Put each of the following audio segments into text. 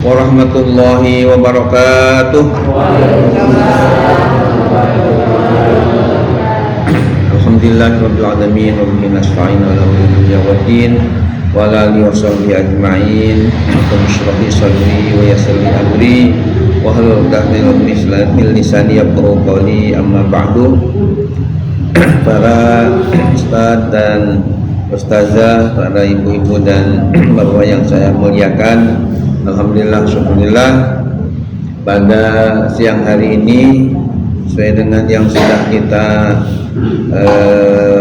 warahmatullahi wabarakatuh. Alhamdulillahirabbil alamin wa bihi nasta'in ala umuri dunya waddin wa ala alihi washabbihi ajma'in. Rabbi shalli wa yassir li amri wa hlul 'uqdatam min lisani yafqahu qawli, amma ba'du. Para ustaz dan ustazah, para ibu-ibu dan bapak yang saya muliakan, alhamdulillah, syukurillah, pada siang hari ini sesuai dengan yang sudah kita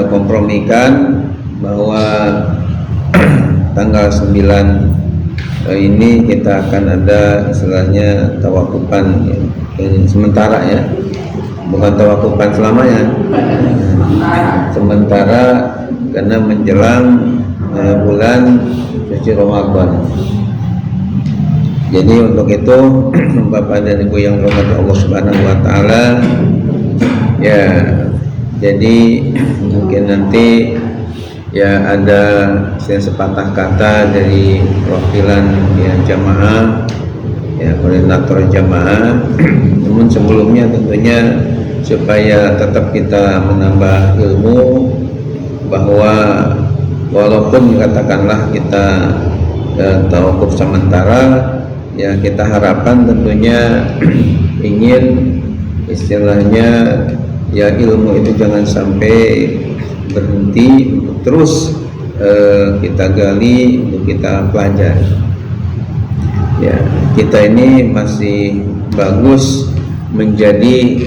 kompromikan bahwa tanggal 9 ini kita akan ada istilahnya tawakufan sementara ya, bukan tawakufan selamanya, sementara karena menjelang bulan suci Ramadan. Jadi untuk itu Bapak dan Ibu yang dirahmati Allah Subhanahu wa taala, ya, jadi mungkin nanti ya ada sepatah kata dari perwakilan ya jamaah, ya koordinator jamaah. Namun sebelumnya tentunya supaya tetap kita menambah ilmu, bahwa walaupun katakanlah kita tawakuf sementara, ya kita harapkan tentunya ingin istilahnya ya ilmu itu jangan sampai berhenti, untuk terus kita gali, untuk kita pelajari. Ya, kita ini masih bagus menjadi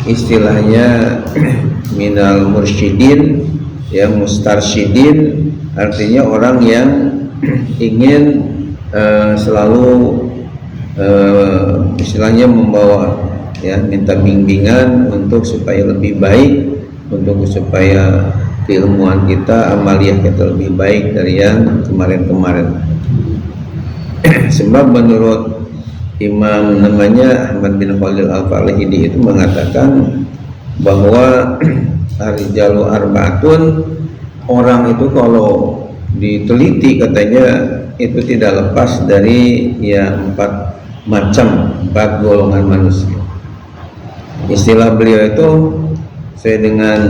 istilahnya minal mursyidin, ya mustarsyidin, artinya orang yang ingin selalu istilahnya membawa, ya, minta bimbingan untuk supaya lebih baik, untuk supaya keilmuan kita, amaliyah kita lebih baik dari yang kemarin-kemarin. Sebab menurut Imam namanya Ahmad bin Khalil Al-Farihidi itu mengatakan bahwa ar-rijalu arba'atun, orang itu kalau diteliti katanya itu tidak lepas dari ya 4 golongan manusia. Istilah beliau itu sesuai dengan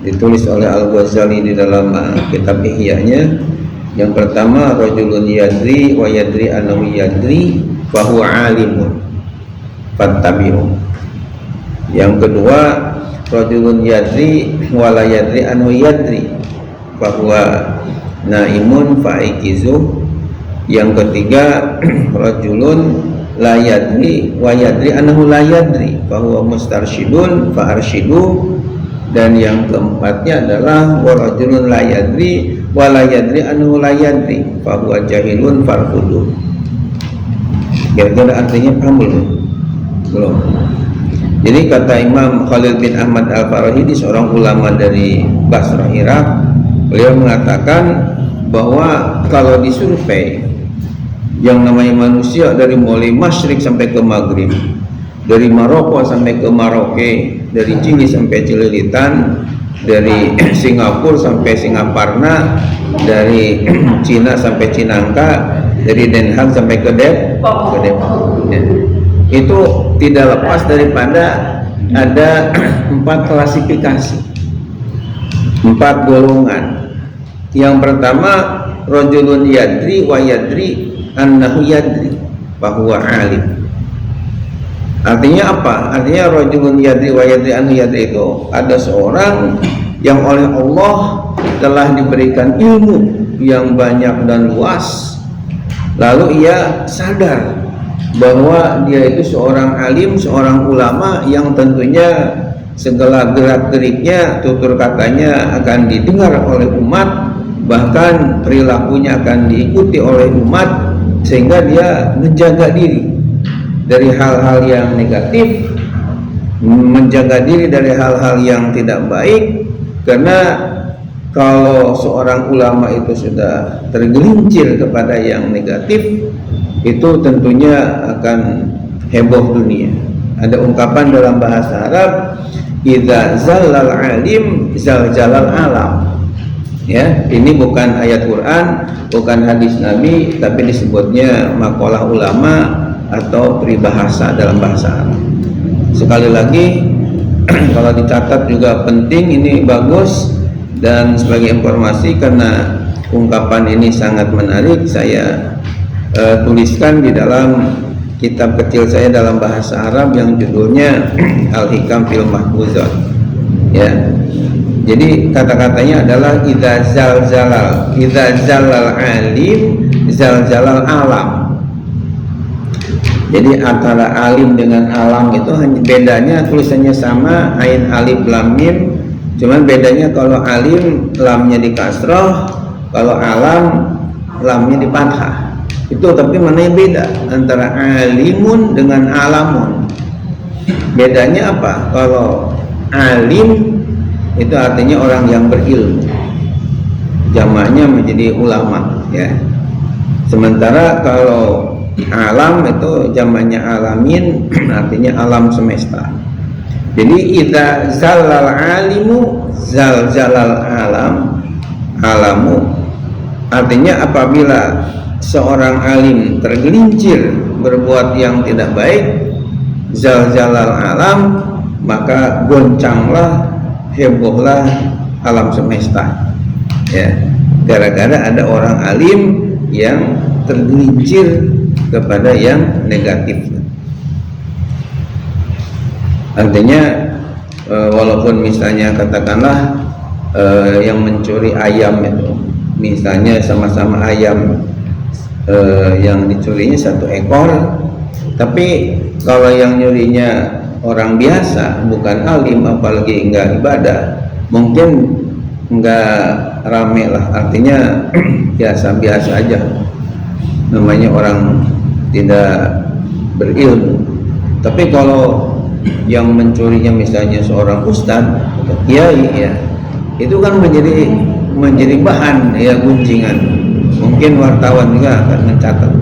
ditulis oleh Al-Ghazali di dalam kitab Ihya-nya. Yang pertama, rajulun yadri wa yadri annahu yadri fa huwa alimun fattabi'u. Yang kedua, rajulun yadri wa la yadri annahu yadri fa huwa naimun fa'ikizu. Yang ketiga, rajulun la yadri wa yadri annahu la yadri fa huwa mustarsyidun fa arsyidu. Dan yang keempatnya adalah wa rajulun la yadri wa la yadri annahu la yadri fa huwa jahilun farfudu. Kira-kira artinya paham belum? Jadi kata Imam Khalil bin Ahmad Al-Farihidi, seorang ulama dari Basrah, Irak, beliau mengatakan bahwa kalau disurvei yang namanya manusia dari mulai masyrik sampai ke maghrib, dari Maroko sampai ke Maroke, dari Chili sampai Cililitan, dari Singapura sampai Singaparna, dari Cina sampai Cinangka, dari Den Haag sampai ke Depok. Ya. Itu tidak lepas daripada ada 4 klasifikasi, 4 golongan. Yang pertama, rajulun yadri wa yadri annahu yadri fa huwa alim. Artinya apa? Artinya rajulun yadri wa yadri annahu yadri itu ada seorang yang oleh Allah telah diberikan ilmu yang banyak dan luas, lalu ia sadar bahwa dia itu seorang alim, seorang ulama yang tentunya segala gerak-geriknya, tutur katanya akan didengar oleh umat, bahkan perilakunya akan diikuti oleh umat, sehingga dia menjaga diri dari hal-hal yang negatif, menjaga diri dari hal-hal yang tidak baik. Karena kalau seorang ulama itu sudah tergelincir kepada yang negatif, itu tentunya akan heboh dunia. Ada ungkapan dalam bahasa Arab, idza zallal alim zaljalal alam. Ya, ini bukan ayat Quran, bukan hadis Nabi, tapi disebutnya makalah ulama atau peribahasa dalam bahasa Arab. Sekali lagi, kalau dicatat juga penting, ini bagus, dan sebagai informasi karena ungkapan ini sangat menarik, saya tuliskan di dalam kitab kecil saya dalam bahasa Arab yang judulnya Al-Hikam fil Mahfuzat. Ya, jadi kata-katanya adalah idza zalal alim zalzalal alam. Jadi antara alim dengan alam itu hanya bedanya, tulisannya sama, ain alif lam mim, cuman bedanya kalau alim lamnya di kasroh, kalau alam lamnya di fathah. Itu tapi mana yang beda antara alimun dengan alamun? Bedanya apa? Kalau alim itu artinya orang yang berilmu, jamaknya menjadi ulama, ya. Sementara kalau alam itu jamaknya alamin, artinya alam semesta. Jadi idza zalal alimu zalzalal alamu, artinya apabila seorang alim tergelincir berbuat yang tidak baik, zalzalal alam, maka goncanglah, hebohlah alam semesta, ya, gara-gara ada orang alim yang tergelincir kepada yang negatif. Artinya walaupun misalnya katakanlah yang mencuri ayam itu, misalnya sama-sama ayam, yang dicurinya 1 ekor, tapi kalau yang nyurinya orang biasa, bukan alim, apalagi enggak ibadah, mungkin enggak rame lah, artinya biasa-biasa aja, namanya orang tidak berilmu. Tapi kalau yang mencurinya misalnya seorang ustadz atau kiai, ya, itu kan menjadi bahan, ya, gunjingan. Mungkin wartawan juga akan mencatat,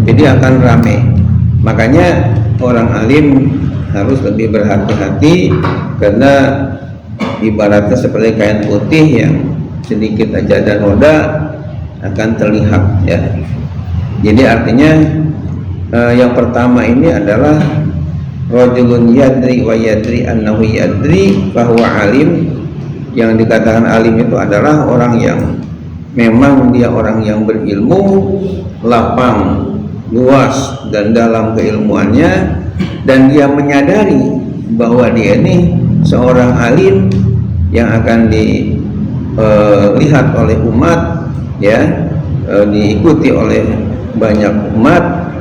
jadi akan ramai. Makanya orang alim harus lebih berhati-hati, karena ibaratnya seperti kain putih yang sedikit aja ada noda akan terlihat, ya. Jadi artinya yang pertama ini adalah rajulun yadri wa yadri annahu yadri bahwa alim. Yang dikatakan alim itu adalah orang yang memang dia orang yang berilmu, lapang, luas dan dalam keilmuannya, dan dia menyadari bahwa dia ini seorang alim yang akan dilihat oleh umat, ya, diikuti oleh banyak umat,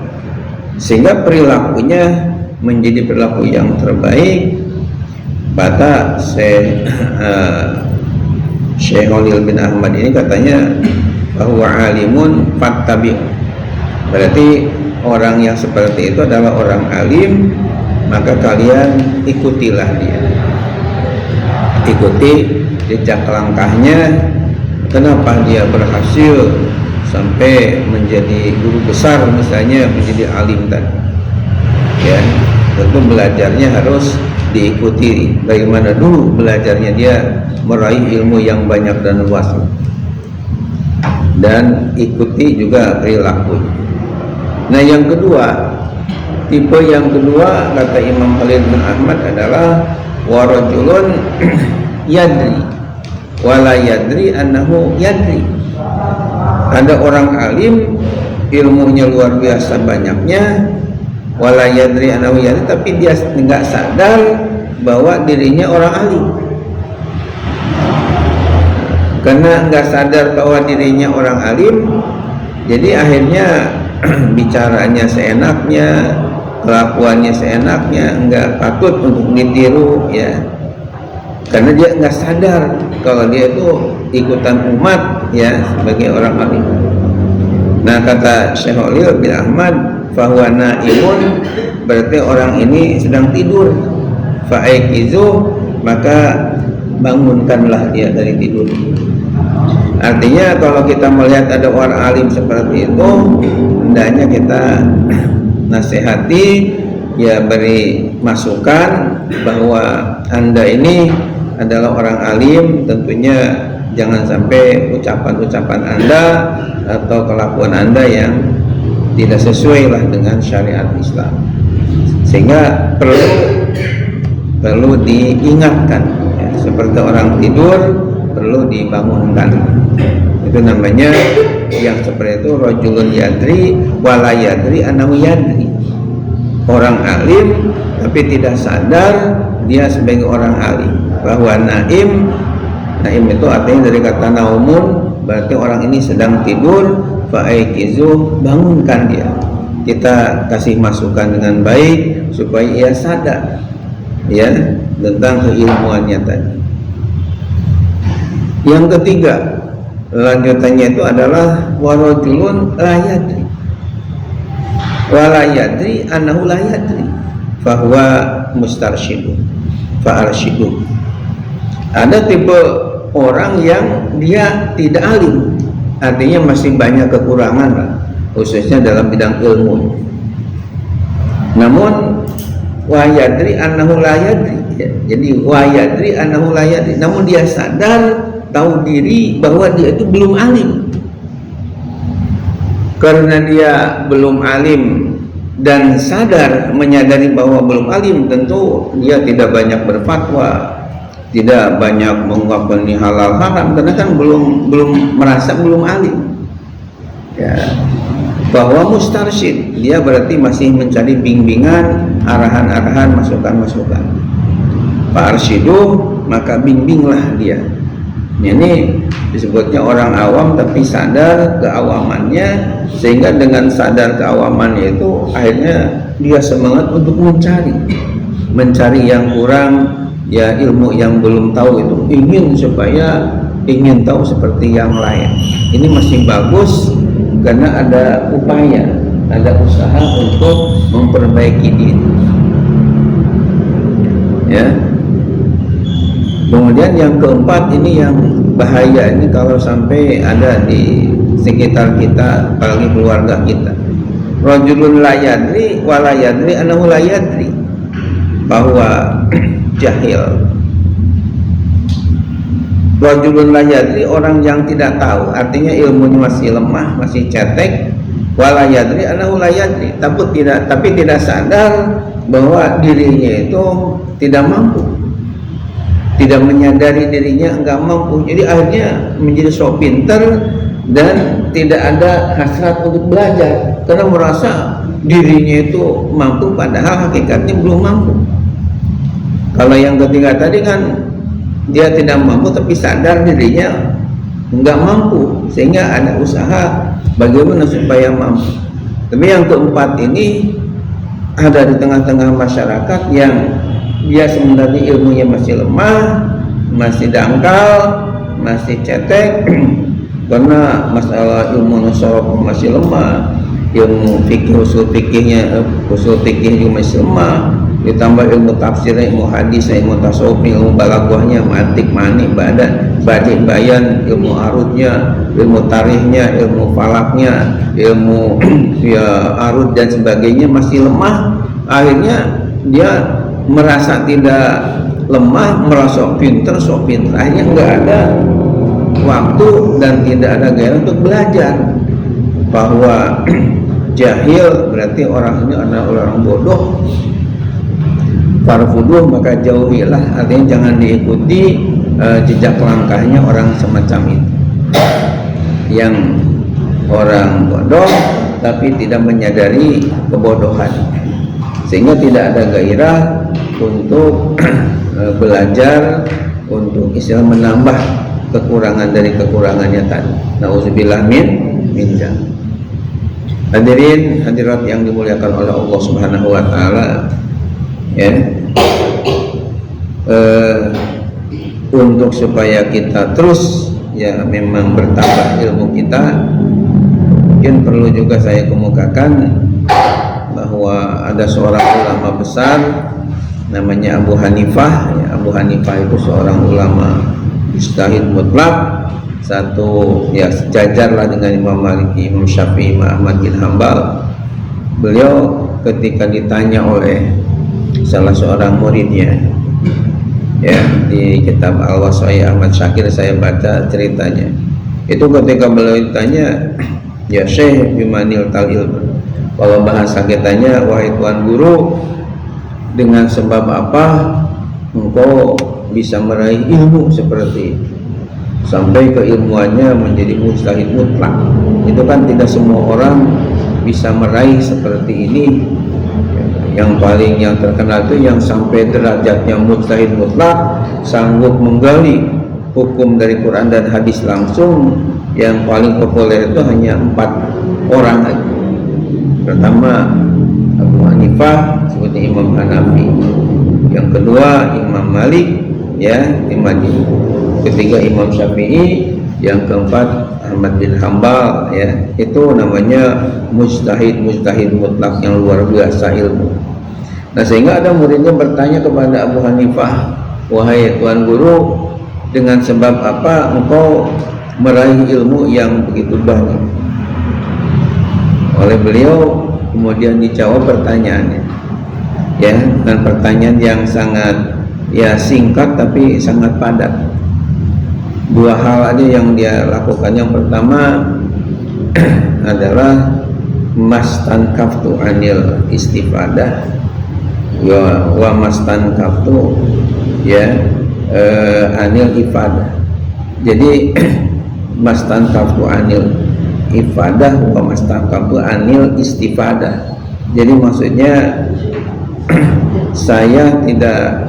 sehingga perilakunya menjadi perilaku yang terbaik. Kata Syekh Khalil bin Ahmad ini katanya bahwa alimun fattabi', berarti orang yang seperti itu adalah orang alim, maka kalian ikutilah dia, ikuti jejak langkahnya. Kenapa dia berhasil sampai menjadi guru besar, misalnya menjadi alim tadi, ya, tentu belajarnya harus diikuti. Bagaimana dulu belajarnya dia meraih ilmu yang banyak dan luas, dan ikuti juga perilaku. Nah, yang kedua, tipe yang kedua kata Imam Khalil bin Ahmad adalah warajulun yadri wala yadri annahu yadri. Ada orang alim, ilmunya luar biasa banyaknya, wala yadri annahu yadri, tapi dia enggak sadar bahwa dirinya orang alim. Karena enggak sadar bahwa dirinya orang alim, jadi akhirnya bicaranya seenaknya, kelakuannya seenaknya, enggak patut untuk ditiru, ya. Karena dia enggak sadar kalau dia itu ikutan umat, ya, sebagai orang alim. Nah, kata Syekh Khalil bin Ahmad, fahuwa naimun, berarti orang ini sedang tidur. Fa'aikizu, maka bangunkanlah dia dari tidur. Artinya kalau kita melihat ada orang alim seperti itu, hendaknya kita nasihati, ya, beri masukan bahwa Anda ini adalah orang alim, tentunya jangan sampai ucapan-ucapan Anda atau kelakuan Anda yang tidak sesuai lah dengan syariat Islam, sehingga perlu diingatkan ya, seperti orang tidur perlu dibangunkan. Itu namanya yang seperti itu rajulun yadri wala yadri annahu yadri. Orang alim tapi tidak sadar dia sebagai orang alim, bahwa naim itu artinya dari kata naumun, berarti orang ini sedang tidur, fa'aikizu, bangunkan dia. Kita kasih masukan dengan baik supaya ia sadar ya tentang keilmuannya tadi. Yang ketiga, lanjutannya itu adalah warajulun la yadri wala yadri annahu la yadri fahuwa mustarsyidun fa'arsyidu. Ada tipe orang yang dia tidak alim, artinya masih banyak kekurangan lah, khususnya dalam bidang ilmu. Namun wa yadri annahu la yadri ya, jadi wa yadri annahu la yadri, namun dia sadar, tahu diri bahwa dia itu belum alim. Karena dia belum alim dan sadar menyadari bahwa belum alim, tentu dia tidak banyak berfatwa, tidak banyak mengungkapkan halal haram, karena kan belum merasa belum alim ya. Bahwa mustarsyid, dia berarti masih mencari bimbingan, arahan-arahan, masukan-masukan. Pak Arsyidu, maka bimbinglah dia. Ini disebutnya orang awam tapi sadar keawamannya, sehingga dengan sadar keawamannya itu akhirnya dia semangat untuk mencari yang kurang ya, ilmu yang belum tahu itu ingin tahu seperti yang lain. Ini masih bagus karena ada upaya, ada usaha untuk memperbaiki diri ya. Kemudian yang keempat, ini yang bahaya, ini kalau sampai ada di sekitar kita, apalagi keluarga kita. Rajulun la yadri wa la yadri annahu la yadri, bahwa jahil. Rajulun la yadri, orang yang tidak tahu, artinya ilmunya masih lemah, masih cetek. Wa la yadri annahu la yadri, tapi tidak sadar bahwa dirinya itu tidak mampu, tidak menyadari dirinya enggak mampu. Jadi akhirnya menjadi sok pinter dan tidak ada hasrat untuk belajar karena merasa dirinya itu mampu, padahal hakikatnya belum mampu. Kalau yang ketiga tadi kan dia tidak mampu tapi sadar dirinya enggak mampu, sehingga ada usaha bagaimana supaya mampu. Tapi yang keempat ini ada di tengah-tengah masyarakat yang dia sebenarnya ilmunya masih lemah, masih dangkal, masih cetek karena masalah ilmu nasaraf masih lemah, ilmu fikih, usul fikih juga masih lemah, ditambah ilmu tafsirnya, ilmu hadis, ilmu tasawuf, ilmu balaghahnya, mantik, manik, badi, bayan, ilmu arudnya, ilmu tarikhnya, ilmu falaknya, ilmu ya arud dan sebagainya masih lemah. Akhirnya dia merasa tidak lemah, merasa pinter, sok pinter, akhirnya nggak ada waktu dan tidak ada gairah untuk belajar. Bahwa jahil berarti orang ini adalah orang bodoh, farfuduh, maka jauhilah, artinya jangan diikuti jejak langkahnya orang semacam itu, yang orang bodoh tapi tidak menyadari kebodohan, sehingga tidak ada gairah untuk belajar, untuk istilah menambah kekurangan dari kekurangannya tadi. Nauzubillah min dzalik. Hadirin hadirat yang dimuliakan oleh Allah Subhanahu wa taala ya. Untuk supaya kita terus ya memang bertambah ilmu kita, mungkin perlu juga saya kemukakan bahwa ada seorang ulama besar namanya Abu Hanifah ya. Abu Hanifah itu seorang ulama mujtahid mutlak, satu ya sejajar lah dengan Imam Malik, Imam Syafi'i, Imam Ahmad bin Hambal. Beliau ketika ditanya oleh salah seorang muridnya, ya, di kitab Al-Wasai Ahmad Syakir saya baca ceritanya. Itu ketika beliau ditanya, ya Syekh bimanil tal ilmu, kalau bahasa kitanya, wahai tuan guru, dengan sebab apa engkau bisa meraih ilmu seperti itu sampai keilmuannya menjadi mujtahid mutlak? Itu kan tidak semua orang bisa meraih seperti ini. Yang paling yang terkenal itu yang sampai derajatnya mujtahid mutlak, sanggup menggali hukum dari Quran dan hadis langsung. Yang paling populer itu hanya 4 orang aja. Pertama Abu Hanifah, sebutnya Imam Hanafi. Yang kedua Imam Malik, ya, di Madinah. Ketiga Imam Syafi'i. Yang keempat Ahmad bin Hambal, ya. Itu namanya mujtahid mutlak yang luar biasa ilmu. Nah, sehingga ada muridnya bertanya kepada Abu Hanifah, wahai tuan guru, dengan sebab apa engkau meraih ilmu yang begitu banyak? Oleh beliau kemudian dijawab pertanyaannya, ya, dan pertanyaan yang sangat, ya, singkat tapi sangat padat. 2 hal aja yang dia lakukan. Yang pertama adalah mastankaftu anil istifadah wa mastankaftu, ya, anil ifadah. Jadi mastankaftu anil ifadah wa mastankaftu anil istifadah. Jadi maksudnya saya tidak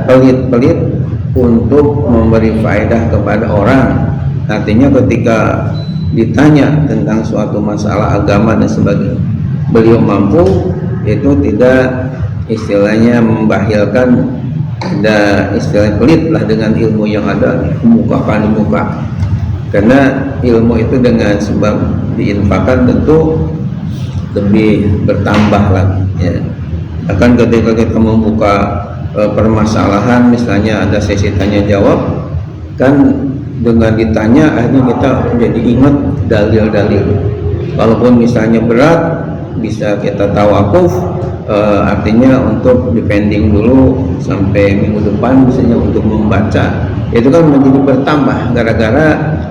pelit-pelit untuk memberi faedah kepada orang. Artinya ketika ditanya tentang suatu masalah agama dan sebagainya, beliau mampu itu tidak istilahnya membakhilkan, tidak istilahnya pelit lah dengan ilmu yang ada, kemukakan di muka. Karena ilmu itu dengan sebab diinfakkan tentu lebih bertambah lagi, ya. Akan ketika kita membuka permasalahan, misalnya ada sesi tanya jawab, kan dengan ditanya akhirnya kita jadi ingat dalil-dalil. Walaupun misalnya berat, bisa kita tawakuf, artinya untuk depending dulu sampai minggu depan misalnya untuk membaca. Itu kan menjadi bertambah gara-gara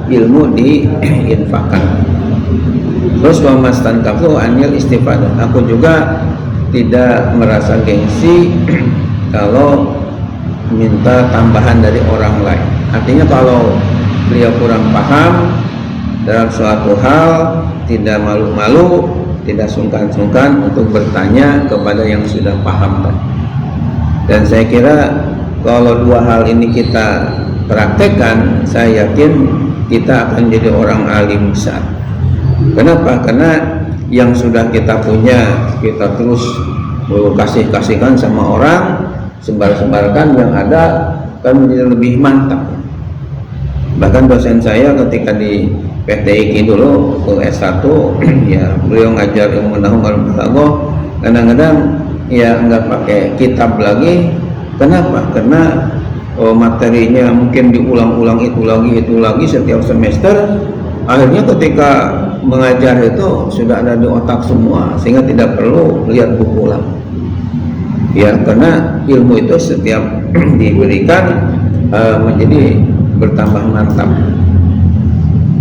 ilmu diinfakkan. Terus wamastan kafu anil istifadah, aku juga tidak merasa gengsi kalau minta tambahan dari orang lain. Artinya kalau beliau kurang paham dalam suatu hal, tidak malu-malu, tidak sungkan-sungkan untuk bertanya kepada yang sudah paham. Dan saya kira kalau 2 hal ini kita praktekkan, saya yakin kita akan jadi orang alim besar. Kenapa? Karena yang sudah kita punya kita terus kasihkan sama orang, sebar-sebarkan, yang ada kan menjadi lebih mantap. Bahkan dosen saya ketika di PTIQ dulu ke S1, ya, beliau ngajar ilmu nahwu wal balaghah, kadang-kadang ya nggak pakai kitab lagi. Kenapa? Karena materinya mungkin diulang-ulang itu lagi setiap semester. Akhirnya ketika mengajar itu sudah ada di otak semua, sehingga tidak perlu lihat buku lagi. Ya, karena ilmu itu setiap diberikan menjadi bertambah mantap.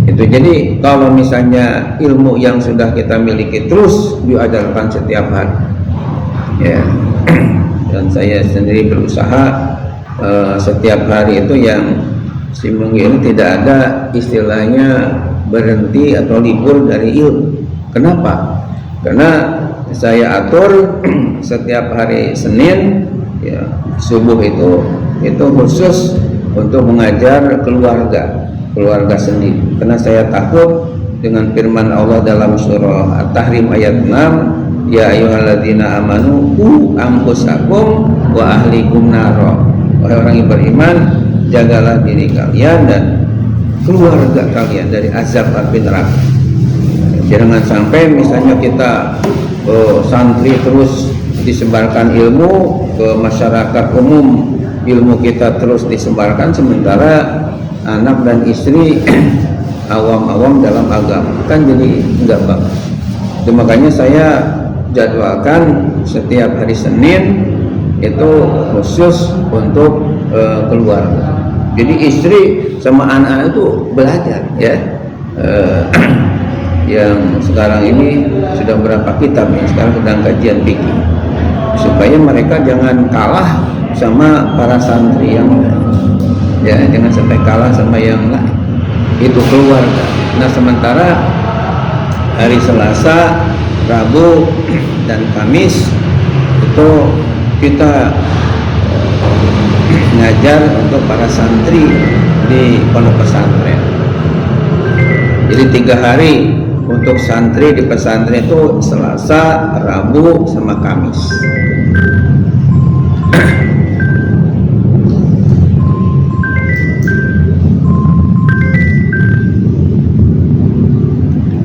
Itu jadi kalau misalnya ilmu yang sudah kita miliki terus diajarkan setiap hari, ya, dan saya sendiri berusaha setiap hari itu yang seminggu ini tidak ada istilahnya berhenti atau libur dari ilmu. Kenapa? Karena saya atur setiap hari Senin, ya, subuh itu khusus untuk mengajar keluarga sendiri. Karena saya takut dengan firman Allah dalam surah At-Tahrim ayat 6, ya ayyuhalladzina amanu qu anfusakum wa ahlikum naro. Wahai orang yang beriman, jagalah diri kalian dan keluarga kalian dari azab api neraka. Jangan sampai misalnya kita santri terus disebarkan ilmu ke masyarakat umum, ilmu kita terus disebarkan, sementara anak dan istri awam-awam dalam agama, kan jadi enggak bagus. Makanya saya jadwalkan setiap hari Senin itu khusus untuk keluarga. Jadi istri sama anak-anak itu belajar ya. Yang sekarang ini sudah berapa kitab ya, sekarang sedang kajian fikih, supaya mereka jangan kalah sama para santri yang lain ya, jangan sampai kalah sama yang lain, itu keluarga. Nah sementara hari Selasa, Rabu dan Kamis itu kita ngajar untuk para santri di pondok pesantren. Jadi 3 hari untuk santri di pesantren itu Selasa, Rabu, sama Kamis.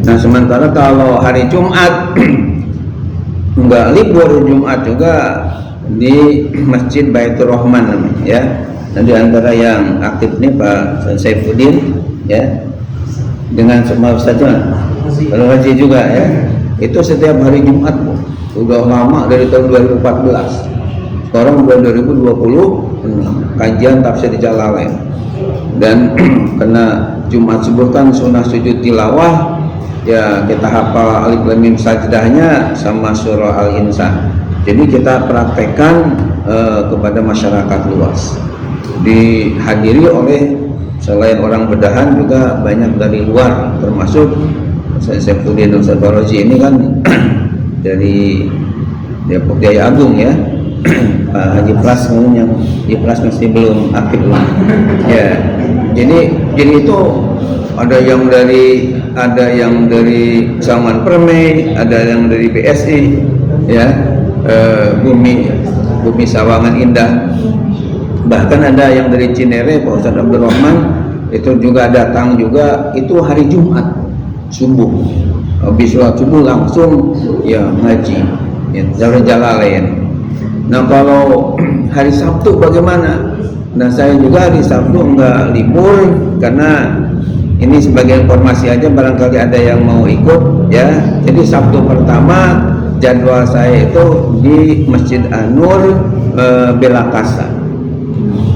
Nah sementara kalau hari Jumat enggak libur, Jumat juga di Masjid Baitur Rahman namanya ya. Nah di antara yang aktif nih Pak Saifuddin ya, dengan semua saja kalau Haji juga ya, itu setiap hari Jumat Bu. Udah lama dari tahun 2014, sekarang udah 2020 kajian tafsir Jalalain. Dan karena Jumat subuh kan sunnah sujud tilawah ya, kita hafal alif lam mim sajdahnya sama surah Al-Insan. Jadi kita praktekkan kepada masyarakat luas, dihadiri oleh selain orang Bedahan juga banyak dari luar, termasuk saya Saifuddin Ustaz Faroji ini kan dari Depok Jaya Agung ya. Pak Haji Pras yang di Pras masih belum aktif lah ya. Jadi itu ada yang dari Salman Permai, ada yang dari BSI ya, Bumi Sawangan Indah, bahkan ada yang dari Cinere Pak Ustadz Abdurrahman itu juga datang juga. Itu hari Jumat subuh, habis sholat subuh langsung ya ngaji ya, Jalalain. Nah kalau hari Sabtu bagaimana? Nah saya juga hari Sabtu enggak libur, karena ini sebagai informasi aja, barangkali ada yang mau ikut ya. Jadi Sabtu pertama jadwal saya itu di Masjid An-Nur Belakasa,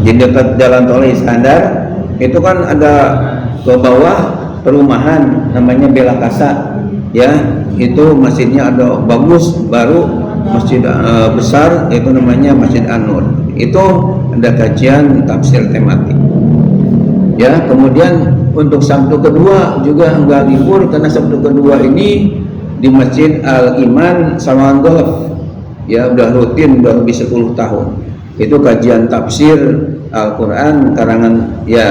di dekat Jalan Tol Iskandar. Itu kan ada ke bawah perumahan namanya Belakasa ya. Itu masjidnya ada bagus, baru masjid besar, itu namanya Masjid An-Nur. Itu ada kajian tafsir tematik ya. Kemudian untuk Sabtu kedua juga enggak libur, karena Sabtu kedua ini di Masjid Al-Iman Sawangan Golf ya, udah rutin, udah lebih 10 tahun. Itu kajian tafsir Al-Quran karangan ya,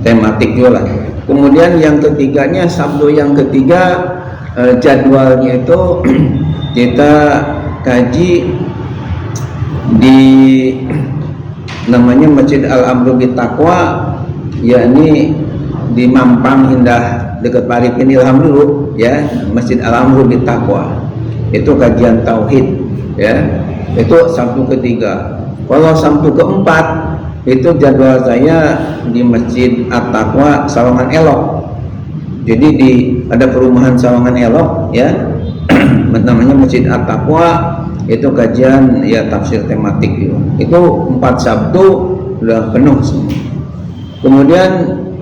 tematik juga lah. Kemudian yang ketiganya, Sabtu yang ketiga, jadwalnya itu kita kaji di namanya Masjid Al-Amru Bittaqwa, yakni di Mampang Indah dekat Paripin Ilham dulu ya, Masjid Al-Amru Bittaqwa. Itu kajian tauhid ya. Itu Sabtu ketiga. Kalau Sabtu keempat itu jadwal saya di Masjid At-Taqwa Sawangan Elok. Jadi ada perumahan Sawangan Elok ya, namanya Masjid At-Taqwa. Itu kajian ya tafsir tematik gitu. Itu 4 Sabtu udah penuh semua. Kemudian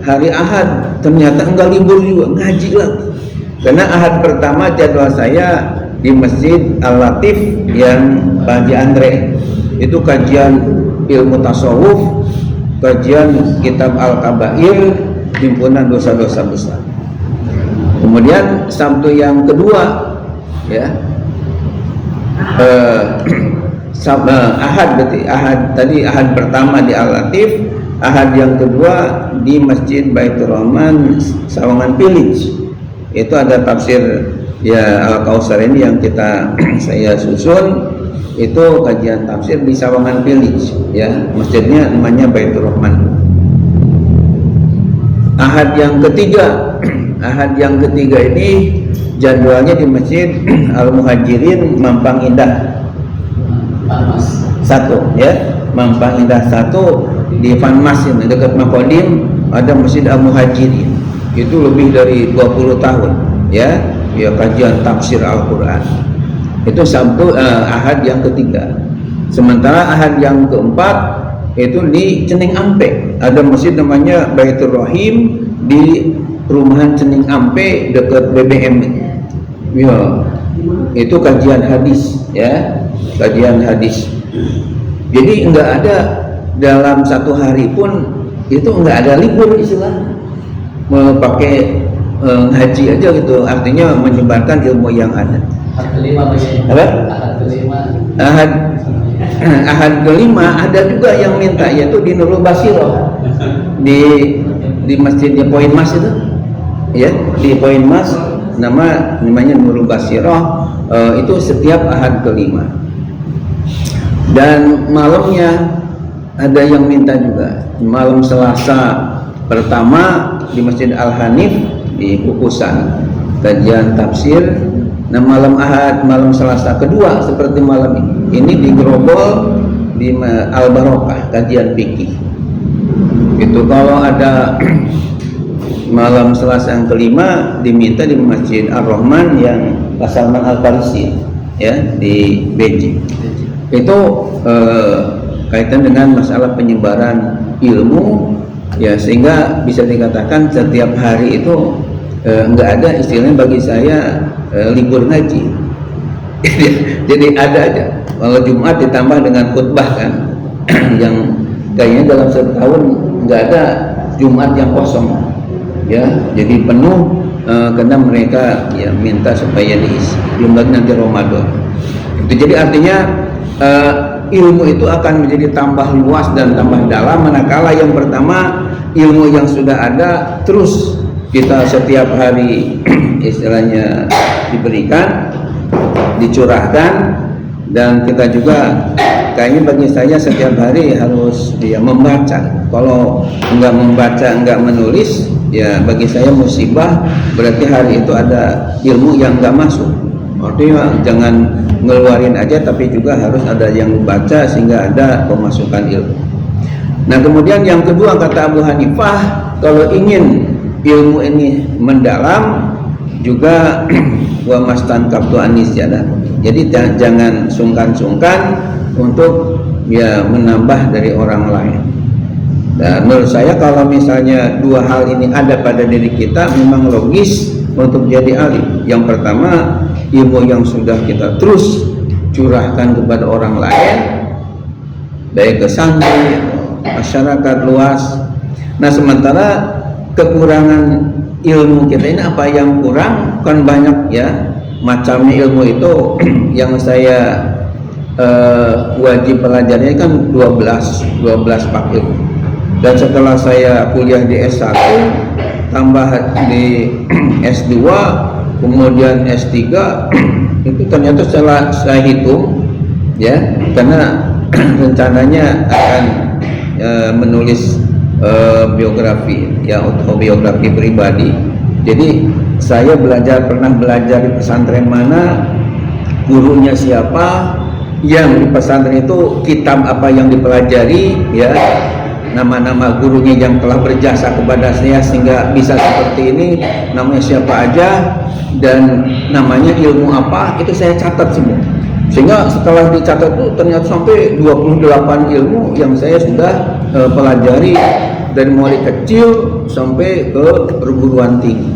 hari Ahad ternyata enggak libur juga, ngaji lagi. Karena Ahad pertama jadwal saya di Masjid Al-Latif yang Pak Haji Andre. Itu kajian ilmu tasawuf, kajian kitab Al-Kabair, himpunan dosa-dosa besar. Kemudian Sabtu yang kedua ya, Ahad berarti Ahad pertama di Al-Latif, Ahad yang kedua di Masjid Baitur Rahman Sawangan Village. Itu ada tafsir ya Al-Kausar ini yang saya susun. Itu kajian tafsir di Sawangan Village ya, masjidnya namanya Baitur Rahman. Ahad yang ketiga ini jadwalnya di Masjid Al-Muhajirin Mampang Indah 1 ya, Mampang Indah 1 di Vanmas ini dekat Makodim ada Masjid Al-Muhajirin. Itu lebih dari 20 tahun ya, kajian tafsir Al-Quran. Itu Sabtu Ahad yang ketiga. Sementara ahad yang keempat itu di Cening Ampe, ada masjid namanya Baitur Rahim di perumahan Cening Ampe dekat BBM. Ya, itu kajian hadis, ya, kajian hadis. Jadi enggak ada dalam satu hari pun itu enggak ada libur istilahnya. Mau pakai haji aja gitu, artinya menyebarkan ilmu yang ada. Ahad kelima begini. Apa? Ahad kelima. Ahad kelima ada juga yang minta, yaitu di Nurul Basiroh di masjidnya Poin Mas itu, ya, di Poin Mas namanya Nurul Basiroh, itu setiap ahad kelima. Dan malamnya ada yang minta juga, malam Selasa pertama di Masjid Al-Hanif di Kukusan kajian tafsir. Nah, malam Ahad, malam Selasa kedua seperti malam ini di Grogol di Al-Barokah kajian fikih. Itu kalau ada malam Selasa yang kelima diminta di Masjid Ar-Rahman yang Pak Salman Al-Farisi, ya, di Beijing. Itu kaitan dengan masalah penyebaran ilmu, ya, sehingga bisa dikatakan setiap hari itu enggak ada istilahnya bagi saya libur ngaji. Jadi ada aja. Kalau Jumat ditambah dengan khutbah kan, yang kayaknya dalam setahun nggak ada Jumat yang kosong, ya. Jadi penuh karena mereka ya minta supaya diisi. Belum lagi nanti Ramadan. Itu jadi artinya ilmu itu akan menjadi tambah luas dan tambah dalam, manakala yang pertama ilmu yang sudah ada terus kita setiap hari istilahnya diberikan, dicurahkan, dan kita juga kayaknya bagi saya setiap hari harus ya membaca. Kalau enggak membaca, enggak menulis, ya bagi saya musibah, berarti hari itu ada ilmu yang enggak masuk. Artinya jangan ngeluarin aja, tapi juga harus ada yang dibaca sehingga ada pemasukan ilmu. Nah, kemudian yang kedua kata Abu Hanifah, kalau ingin ilmu ini mendalam juga wa mastankabtu anisyadah. Jadi jangan sungkan-sungkan untuk ya menambah dari orang lain. Dan menurut saya kalau misalnya dua hal ini ada pada diri kita, memang logis untuk jadi alim. Yang pertama, ilmu yang sudah kita terus curahkan kepada orang lain, baik ke santri, masyarakat luas. Nah, sementara kekurangan ilmu kita ini, apa yang kurang kan banyak ya macamnya ilmu itu. Yang saya wajib pelajari kan 12 pak ilmu, dan setelah saya kuliah di S1 tambah di S2 kemudian S3 itu ternyata setelah saya hitung ya, karena rencananya akan menulis biografi ya, autobiografi pribadi. Jadi saya pernah belajar di pesantren mana, gurunya siapa, yang di pesantren itu kitab apa yang dipelajari, ya, nama-nama gurunya yang telah berjasa kepada saya sehingga bisa seperti ini, namanya siapa aja dan namanya ilmu apa, itu saya catat semua. Sehingga setelah dicatat itu ternyata sampai 28 ilmu yang saya sudah pelajari dari mulai kecil sampai ke perguruan tinggi.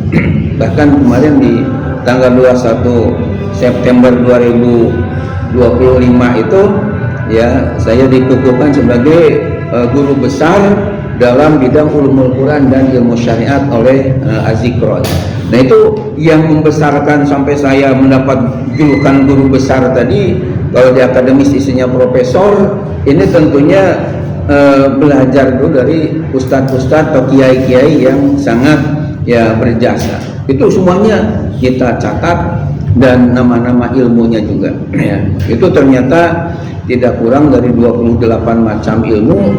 Bahkan kemarin di tanggal 21 September 2025 itu ya, saya dikukuhkan sebagai guru besar dalam bidang ulumul Quran dan ilmu syariat oleh Azikron. Nah, itu yang membesarkan sampai saya mendapat julukan guru besar tadi. Kalau di akademis isinya profesor, ini tentunya belajar dulu dari ustadz-ustadz atau kiai-kiai yang sangat ya berjasa. Itu semuanya kita catat, dan nama-nama ilmunya juga ya. Itu ternyata tidak kurang dari 28 macam ilmu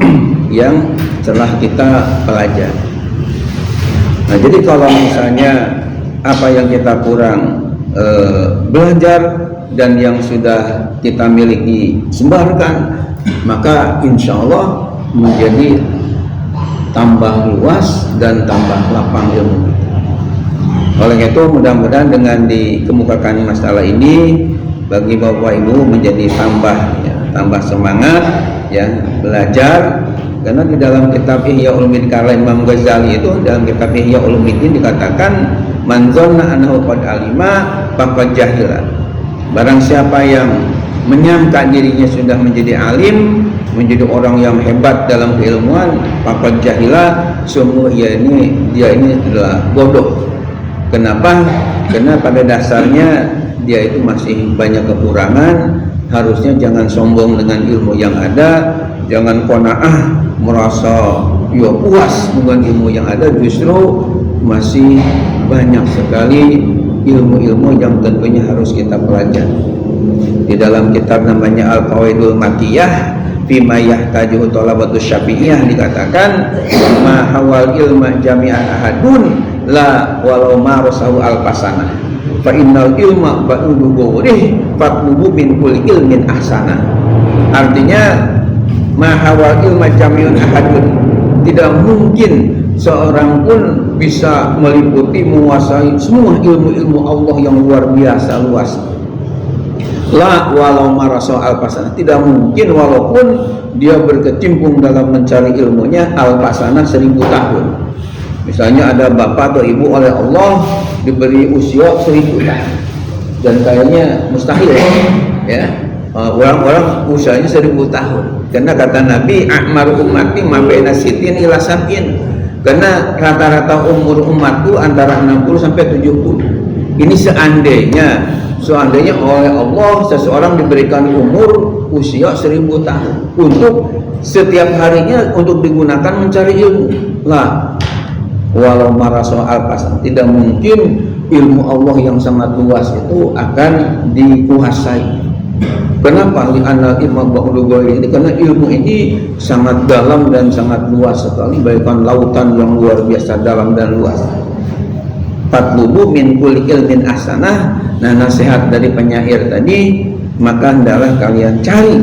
yang telah kita pelajari. Nah, jadi kalau misalnya apa yang kita kurang belajar dan yang sudah kita miliki sebarkan, maka insya Allah menjadi tambah luas dan tambah lapang ilmu. Oleh itu mudah-mudahan dengan dikemukakan masalah ini bagi Bapak Ibu menjadi tambah ya, tambah semangat ya belajar, karena di dalam kitab Ihya Ulumuddin karya Imam Ghazali itu, dalam kitab Ihya Ulumuddin dikatakan man dzanna annahu qad alima faqad jahila. Barang siapa yang menyangka dirinya sudah menjadi alim, menjadi orang yang hebat dalam keilmuan, faqad jahila, semua dia ini adalah bodoh. Kenapa? Karena pada dasarnya dia itu masih banyak kekurangan. Harusnya jangan sombong dengan ilmu yang ada, jangan qanaah merasa ya puas dengan ilmu yang ada, justru masih banyak sekali ilmu-ilmu yang tentunya harus kita pelajari. Di dalam kitab namanya Al-Qawaidul Makkiyah fima yahtajuhu thalabatus syafi'iyah dikatakan ma hawal ilma jami'an ahadun la walau marasahu al-fasanah fa innal ilma ba'udu ghaurih fatlubu min kulli ilmin ahsana. Artinya mahawal ilma jami'un ahadun, tidak mungkin seorang pun bisa meliputi menguasai semua ilmu-ilmu Allah yang luar biasa luas. La walau marasa al-fasanah, tidak mungkin walaupun dia berkecimpung dalam mencari ilmunya al-fasanah 1000 tahun. Misalnya ada bapak atau ibu oleh Allah diberi usia 1000 tahun, dan kayaknya mustahil ya orang-orang usianya 1000 tahun, karena kata Nabi a'maru ummati ma baina sitin ila sab'in, karena rata-rata umur umatku antara 60 sampai 70. Ini seandainya oleh Allah seseorang diberikan umur usia 1000 tahun untuk setiap harinya untuk digunakan mencari ilmu, lah walau marasa al-fasan, tidak mungkin ilmu Allah yang sangat luas itu akan dikuasai. Kenapa? Li'anal ilma ba'udu ghairi, ini karena ilmu ini sangat dalam dan sangat luas sekali, bagaikan lautan yang luar biasa dalam dan luas. Fatlubu min kulli ilmin ahsanah. Nah, nasihat dari penyair tadi, maka hendaklah kalian cari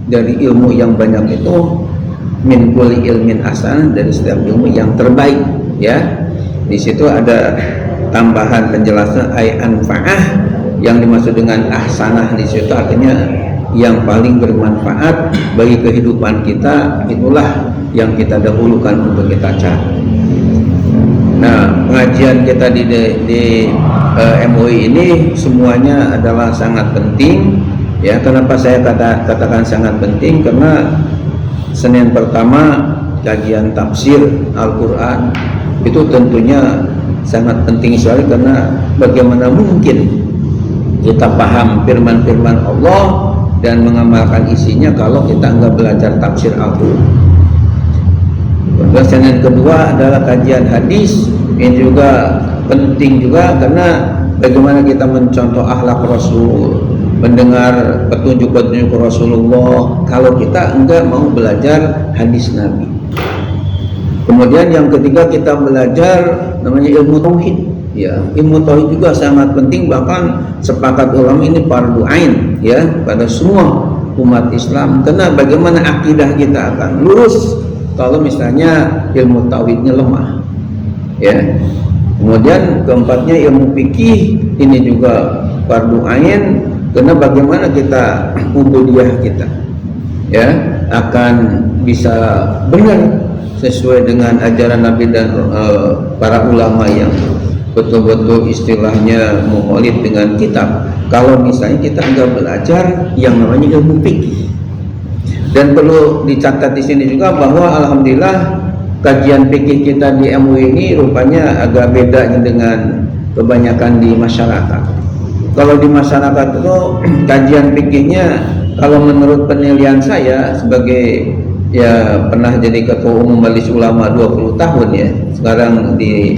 dari ilmu yang banyak itu min kulli ilmin ahsanah, dari setiap ilmu yang terbaik ya. Di situ ada tambahan penjelasan ay anfa'ah, yang dimaksud dengan ahsanah di situ artinya yang paling bermanfaat bagi kehidupan kita, itulah yang kita dahulukan untuk kita cari. Nah, pengajian kita di MUI ini semuanya adalah sangat penting ya. Kenapa saya katakan sangat penting? Karena Senin pertama kajian tafsir Al-Quran itu tentunya sangat penting sekali, karena bagaimana mungkin kita paham firman-firman Allah dan mengamalkan isinya kalau kita enggak belajar tafsir Al-Quran. Kemudian yang kedua adalah kajian hadis. Ini juga penting juga, karena bagaimana kita mencontoh akhlak Rasul, mendengar petunjuk-petunjuk Rasulullah kalau kita enggak mau belajar hadis Nabi. Kemudian yang ketiga kita belajar namanya ilmu tauhid. Ya, ilmu tauhid juga sangat penting, bahkan sepakat ulama ini fardu ain ya pada semua umat Islam. Karena bagaimana akidah kita akan lurus kalau misalnya ilmu tauhidnya lemah ya. Kemudian keempatnya ilmu fikih, ini juga fardu ain, karena bagaimana kita ubudiyah kita ya akan bisa benar sesuai dengan ajaran Nabi dan para ulama yang betul-betul istilahnya mukhalif dengan kitab, kalau misalnya kita enggak belajar yang namanya ilmu fikih. Dan perlu dicatat di sini juga bahwa alhamdulillah kajian fikih kita di MUI ini rupanya agak beda dengan kebanyakan di masyarakat. Kalau di masyarakat itu kajian fikihnya, kalau menurut penilaian saya sebagai ya pernah jadi ketua umum Majelis Ulama 20 tahun ya, sekarang di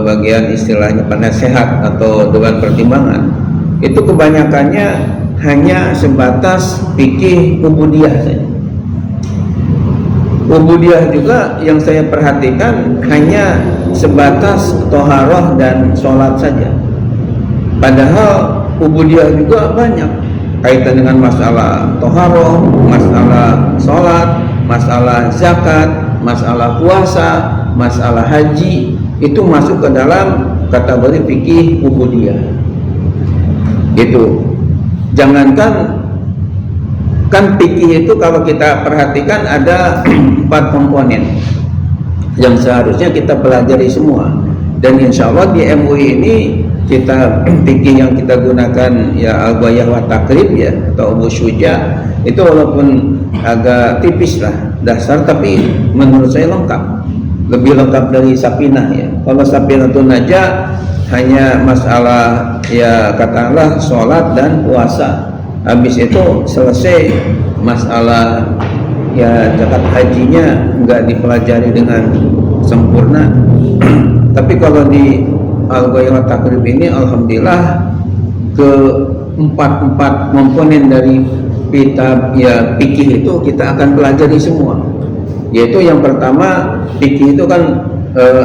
bagian istilahnya penasehat atau dewan pertimbangan, itu kebanyakannya hanya sebatas fikih ubudiyah saja. Ubudiyah juga yang saya perhatikan hanya sebatas toharoh dan sholat saja, padahal ubudiyah juga banyak kaitan dengan masalah toharoh, masalah sholat, masalah zakat, masalah puasa, masalah haji, itu masuk ke dalam kategori fikih ubudiyah. Itu jangankan kan fikih itu kalau kita perhatikan ada 4 komponen yang seharusnya kita pelajari semua, dan insya Allah di MUI ini kita fikih yang kita gunakan ya al-ghayah wa takrib ya atau Abu Syuja itu walaupun agak tipis lah dasar, tapi menurut saya lengkap, lebih lengkap dari Sapinah ya. Kalau Sapinatun Najah hanya masalah ya katakanlah sholat dan puasa, habis itu selesai masalah ya zakat hajinya nggak dipelajari dengan sempurna. Tapi kalau di al-ghayah wa takrib ini alhamdulillah ke empat komponen dari kitab ya fikih itu kita akan pelajari semua. Yaitu yang pertama, fikih itu kan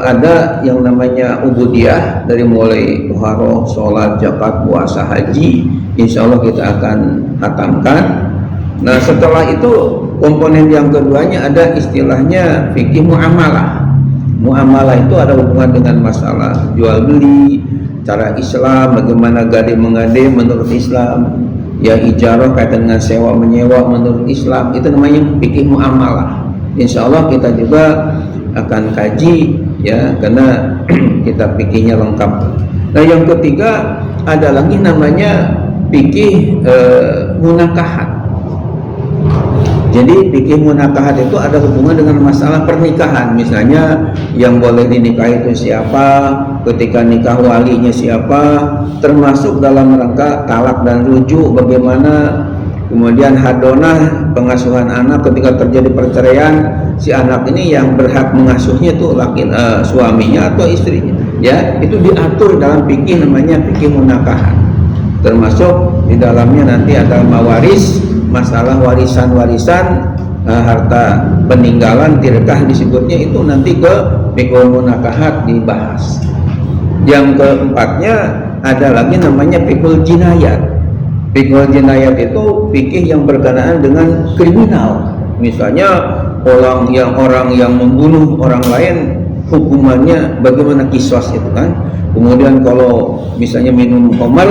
ada yang namanya ubudiyah, dari mulai toharoh, sholat, zakat, puasa, haji, insya Allah kita akan hatamkan. Nah setelah itu komponen yang keduanya ada istilahnya fikih muamalah. Muamalah itu ada hubungan dengan masalah jual beli, cara Islam, bagaimana gade mengade menurut Islam, ya ijarah kaitan dengan sewa menyewa menurut Islam, itu namanya fikih muamalah. Insya Allah kita juga akan kaji ya, karena kita fikihnya lengkap. Nah yang ketiga ada lagi namanya fikih munakahat. Jadi fikih munakahat itu ada hubungan dengan masalah pernikahan, misalnya yang boleh dinikahi itu siapa, ketika nikah walinya siapa, termasuk dalam rangka talak dan rujuk bagaimana, kemudian hadonah pengasuhan anak ketika terjadi perceraian, si anak ini yang berhak mengasuhnya itu suaminya atau istrinya, ya itu diatur dalam fikih namanya fikih munakahat. Termasuk di dalamnya nanti ada mawaris, masalah warisan-warisan, harta peninggalan, tirkah disebutnya, itu nanti ke fikih munakahat dibahas. Yang keempatnya ada lagi namanya fikih jinayat. Fikih jinayat itu fikih yang berkenaan dengan kriminal. Misalnya orang yang membunuh orang lain, hukumannya bagaimana, kisos itu kan. Kemudian kalau misalnya minum khamar,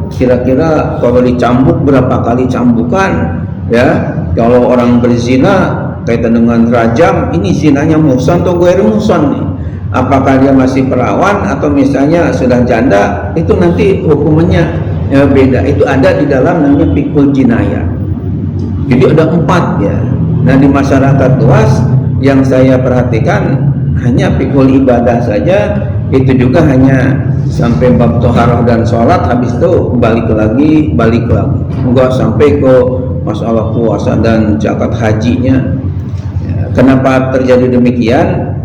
kira-kira kalau dicambuk berapa kali cambukan, ya. Kalau orang berzina kaitan dengan rajam, ini zinanya muhsan atau ghair muhsan nih, apakah dia masih perawan atau misalnya sudah janda, itu nanti hukumannya beda. Itu ada di dalam namanya fikih jinayat. Jadi ada 4 ya. Nah di masyarakat luas yang saya perhatikan hanya fikih ibadah saja, itu juga hanya sampai bab toharoh dan sholat, habis itu balik lagi, enggak sampai ke masalah puasa dan zakat hajinya. Kenapa terjadi demikian?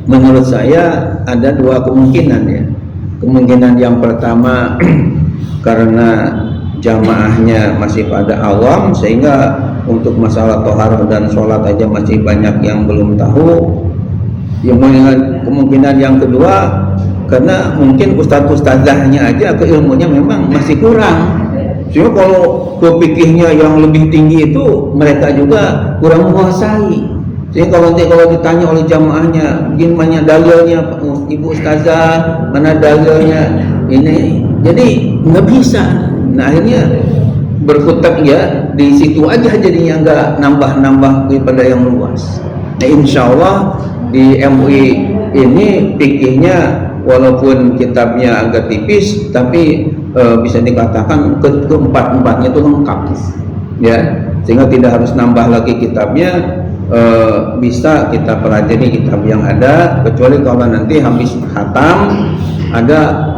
Menurut saya ada 2 kemungkinan ya. Kemungkinan yang pertama karena jamaahnya masih pada awam, sehingga untuk masalah toharoh dan sholat aja masih banyak yang belum tahu. Kemungkinan yang kedua karena mungkin ustadz-ustadzahnya aja keilmunya memang masih kurang, sehingga kalau kepikihnya yang lebih tinggi itu mereka juga kurang menguasai. Sehingga kalau ditanya oleh jamaahnya gimana dalilnya ibu ustazah, mana dalilnya ini, jadi nggak bisa. Nah akhirnya berkutat ya di situ aja, jadinya nggak nambah daripada yang luas. Nah insya Allah di MUI ini fikihnya walaupun kitabnya agak tipis, tapi bisa dikatakan keempat-empatnya itu lengkap ya, sehingga tidak harus nambah lagi kitabnya. Bisa kita pelajari kitab yang ada, kecuali kalau nanti habis khatam ada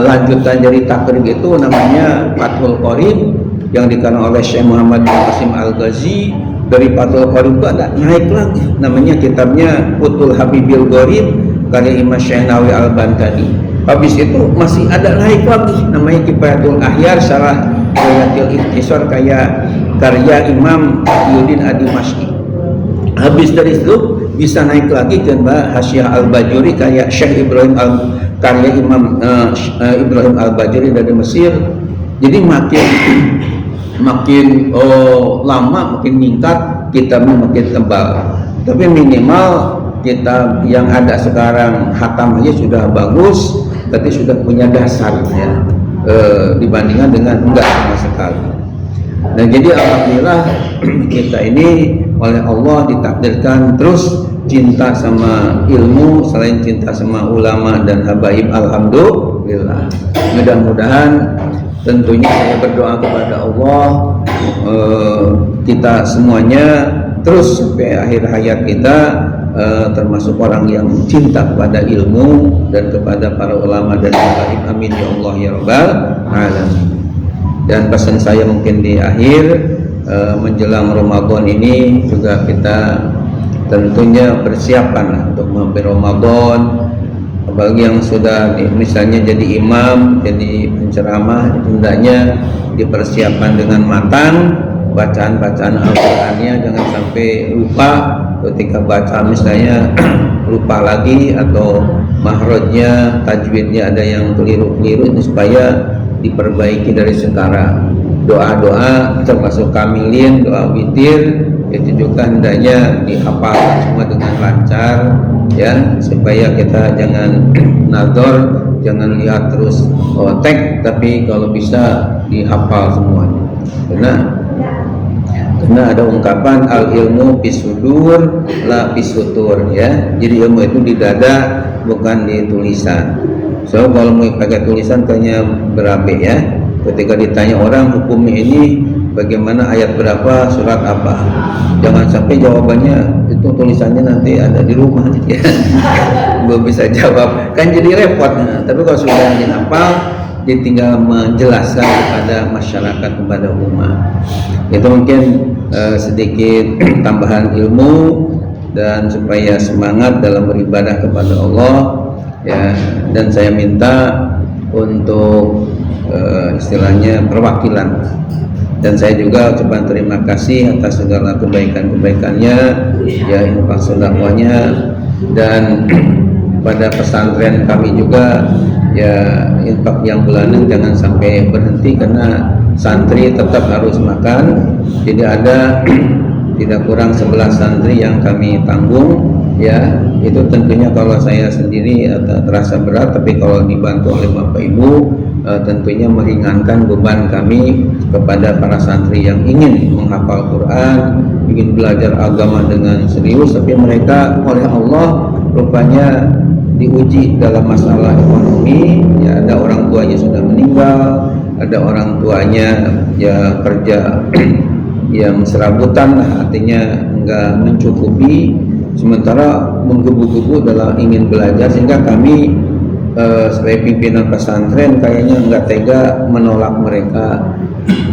lanjutan dari takrib itu namanya Fathul Qorib yang dikarang oleh Syekh Muhammad bin Qasim Al-Ghazi. Dari Fathul Qorib itu ada naik lagi namanya kitabnya Futhul Habibil Gharib karya Imam Syekh Nawawi Al-Bantani. Habis itu masih ada naik lagi namanya Kifayatul Ahyar Syarah Ghayatul Ikhtisar karya Imam Yudin Ad-Dimashqi. Habis dari itu bisa naik lagi ke Hasyiah Al-Bajuri kayak Syekh Ibrahim karya Imam Ibrahim Al-Bajuri dari Mesir. Jadi makin lama makin meningkat, kitabnya makin tebal. Tapi minimal kitab yang ada sekarang hatam aja sudah bagus, tapi sudah punya dasar ya, dibandingkan dengan enggak sama sekali. Nah jadi alhamdulillah kita ini oleh Allah ditakdirkan terus cinta sama ilmu selain cinta sama ulama dan habaib. Alhamdulillah. Mudah-mudahan tentunya saya berdoa kepada Allah kita semuanya terus sampai akhir hayat kita termasuk orang yang cinta kepada ilmu dan kepada para ulama dan habaib. Amin ya Allah ya Rabbal alamin. Dan pesan saya mungkin di akhir menjelang Ramadan ini juga kita tentunya persiapan untuk menghadapi Ramadan. Bagi yang sudah misalnya jadi imam, jadi penceramah, itu hendaknya dipersiapkan dengan matang bacaan-bacaan Al-Qur'annya, jangan sampai lupa ketika baca misalnya lupa lagi atau mahrajnya, tajwidnya ada yang keliru-keliru, itu supaya diperbaiki dari sekarang. Doa-doa termasuk kamilin, doa witir itu juga hendaknya dihafal semua dengan lancar ya, supaya kita jangan nador, jangan lihat terus tek, tapi kalau bisa dihafal semuanya. Karena ada ungkapan al ilmu bisudur la bisutur ya. Jadi ilmu itu di dada bukan di tulisan. So kalau mau pakai tulisan kayaknya berabe ya. Ketika ditanya orang hukumnya ini bagaimana, ayat berapa, surat apa, jangan sampai jawabannya itu tulisannya nanti ada di rumah ya. Belum bisa jawab kan jadi repot. Tapi kalau sudah dihafal dia tinggal menjelaskan kepada masyarakat, kepada umat. Itu mungkin sedikit tambahan ilmu dan supaya semangat dalam beribadah kepada Allah ya. Dan saya minta untuk istilahnya perwakilan, dan saya juga ucapkan terima kasih atas segala kebaikan-kebaikannya ya, infak sedekahnya, dan pada pesantren kami juga ya, infak yang bulanan jangan sampai berhenti karena santri tetap harus makan. Jadi ada tidak kurang 11 santri yang kami tanggung ya. Itu tentunya kalau saya sendiri terasa berat, tapi kalau dibantu oleh Bapak Ibu tentunya meringankan beban kami kepada para santri yang ingin menghafal Quran, ingin belajar agama dengan serius, tapi mereka oleh Allah rupanya diuji dalam masalah ekonomi ya. Ada orang tuanya sudah meninggal, ada orang tuanya ya kerja yang serabutan, artinya enggak mencukupi, sementara menggebu-gebu dalam ingin belajar, sehingga kami sebagai pimpinan pesantren kayaknya enggak tega menolak mereka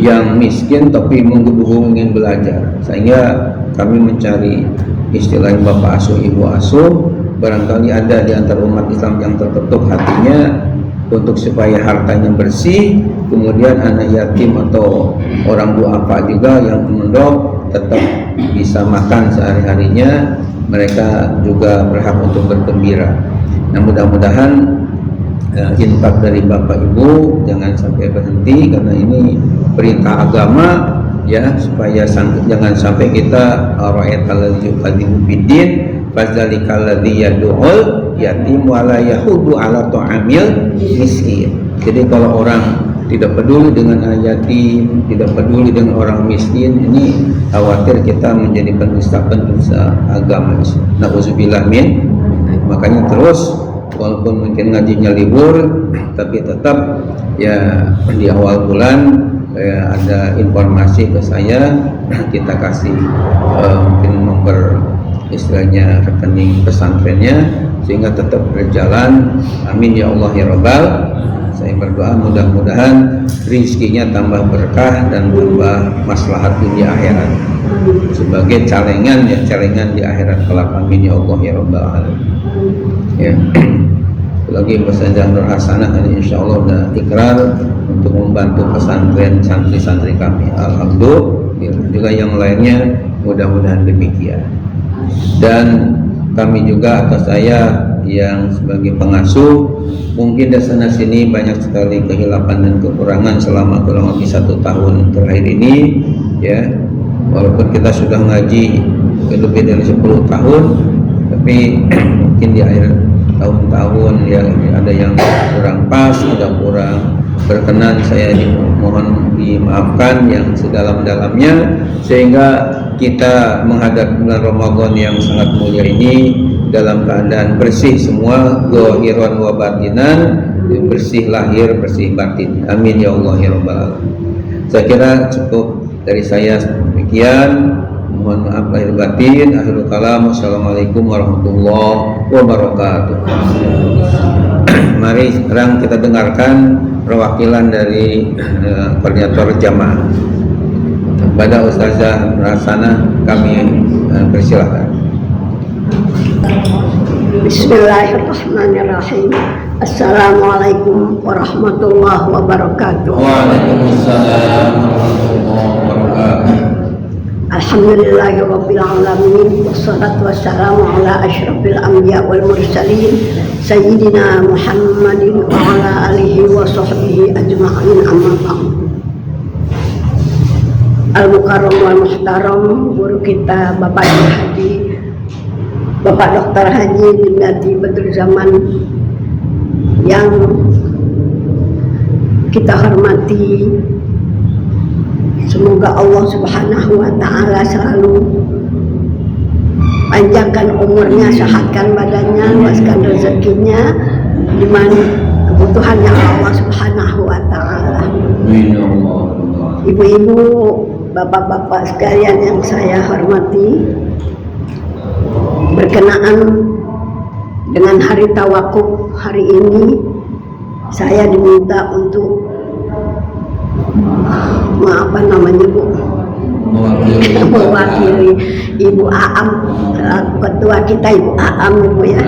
yang miskin tapi menggebu-gebu ingin belajar, sehingga kami mencari istilahnya bapak asuh, ibu asuh. Barangkali ada di antara umat Islam yang terketuk hatinya untuk supaya hartanya bersih, kemudian anak yatim atau orang duafa juga yang mondok tetap bisa makan sehari-harinya, mereka juga berhak untuk bergembira. Nah mudah-mudahan infak dari Bapak Ibu jangan sampai berhenti, karena ini perintah agama ya, supaya jangan sampai kita ra'aital yuqadimu biddin fadzalika alladzi yad'ul yatim wa la yahudu ala ta'amil miskin. Jadi kalau orang tidak peduli dengan anak yatim, tidak peduli dengan orang miskin, ini khawatir kita menjadi pendusta agama. Nauzubillah min. Makanya terus walaupun mungkin ngajinya libur, tapi tetap ya di awal bulan ya, ada informasi ke saya, kita kasih mungkin nomor istilahnya rekening pesantrennya sehingga tetap berjalan. Amin ya Allah ya Rabbal. Saya berdoa mudah-mudahan rizkinya tambah berkah dan tambah maslahat dunia akhirat sebagai celengan ya, celengan di akhirat kelak. Amin ya Allah ya Rabbal alamin. Ya. Lagi Ustazah Nur Hasanah ini insya Allah sudah ikrar untuk membantu pesantren santri-santri kami. Alhamdulillah. Juga yang lainnya mudah-mudahan demikian. Dan kami juga atas saya yang sebagai pengasuh, mungkin di sana sini banyak sekali kehilapan dan kekurangan selama kurang lebih 1 tahun terakhir ini ya. Walaupun kita sudah ngaji lebih dari 10 tahun, tapi mungkin di akhir tahun-tahun ya ada yang kurang pas, ada kurang berkenan saya mohon dimaafkan yang sedalam-dalamnya, sehingga kita menghadap bulan Ramadan yang sangat mulia ini dalam keadaan bersih semua, zahiran wa batinan, bersih lahir, bersih batin. Amin ya Allah ya rabbal alamin. Saya kira cukup dari saya demikian. Mohon maaf lahir batin. Akhirul kalam. Wassalamualaikum warahmatullahi wabarakatuh. Mari sekarang kita dengarkan perwakilan dari koordinator jamaah. Kepada Ustazah Rasana kami persilahkan. Bismillahirrahmanirrahim. Assalamualaikum warahmatullahi wabarakatuh. Waalaikumsalam warahmatullahi wabarakatuh. Alhamdulillahirabbil alamin, wassalatu wassalamu ala asyrafil anbiya wal mursalin sayyidina Muhammadin wa ala alihi wa sahbihi ajma'in, amma ba'd. Al-Mukarram wal Muhtaram, guru kita Bapak Haji, Bapak Dr. Haji Dimyati Badrul Zaman yang kita hormati, semoga Allah Subhanahu wa Ta'ala selalu panjangkan umurnya, sehatkan badannya, luaskan rezekinya, dimana kebutuhannya Allah Subhanahu wa Ta'ala. Ibu-ibu, bapak-bapak sekalian yang saya hormati, berkenaan dengan hari tawakuf hari ini, saya diminta untuk mewakili Ibu Aam, ketua kita Ibu Aam, Ibu ya,